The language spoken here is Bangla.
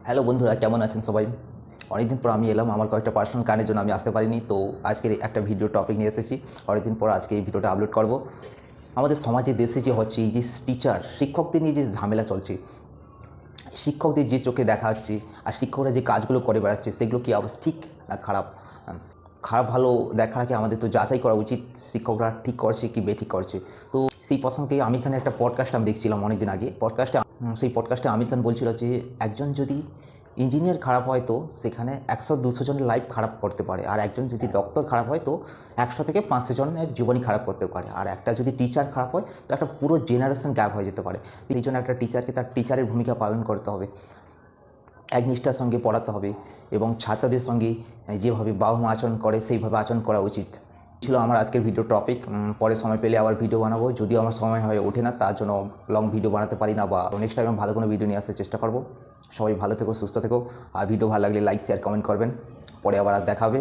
হ্যালো বন্ধুরা, কেমন আছেন সবাই? অনেকদিন পর আমি এলাম। আমার কয়েকটা পার্সোনাল কারণের জন্য আমি আসতে পারিনি, তো আজকের একটা ভিডিও টপিক নিয়ে এসেছি। অনেকদিন পর আজকে এই ভিডিওটা আপলোড করব। আমাদের সমাজে দেশে যে হচ্ছে এই যে টিচার শিক্ষকদের নিয়ে যে ঝামেলা চলছে, শিক্ষকদের যে চোখে দেখা হচ্ছে আর শিক্ষকরা যে কাজগুলো করে বেড়াচ্ছে, সেগুলো কি আবার ঠিক না খারাপ? খারাপ ভালো দেখার আগে আমাদের তো যাচাই করা উচিত শিক্ষকরা ঠিক করছে কি বেঠিক করছে। তো সেই প্রসঙ্গে আমির খানের একটা পডকাস্ট আমি দেখছিলাম অনেকদিন আগে। সেই পডকাস্টে আমির খান বলছিল যে একজন যদি ইঞ্জিনিয়ার খারাপ হয় তো সেখানে 100-200 জনের লাইফ খারাপ করতে পারে, আর একজন যদি ডক্টর খারাপ হয় তো 100 থেকে 500 জনের জীবনই খারাপ করতে পারে, আর একটা যদি টিচার খারাপ হয় তো একটা পুরো জেনারেশন গ্যাপ হয়ে যেতে পারে। এই জন্য একটা টিচারকে তার টিচারের ভূমিকা পালন করতে হবে, একনিষ্ঠার সঙ্গে পড়াতে হবে এবং ছাত্রদের সঙ্গে যেভাবে বাবা মা আচরণ করে সেইভাবে আচরণ করা উচিত। ছিল আমার আজকের ভিডিও টপিক। পরে সময় পেলে আবার ভিডিও বানাবো, যদিও আমার সময় হয়ে ওঠে না, তার জন্য লং ভিডিও বানাতে পারি না, বা নেক্সট টাইম ভালো কোনো ভিডিও নিয়ে আসতে চেষ্টা করব। সবাই ভালো থেকো, সুস্থ থেকো, আর ভিডিও ভালো লাগলে লাইক শেয়ার কমেন্ট করবেন। পরে আবার দেখা হবে।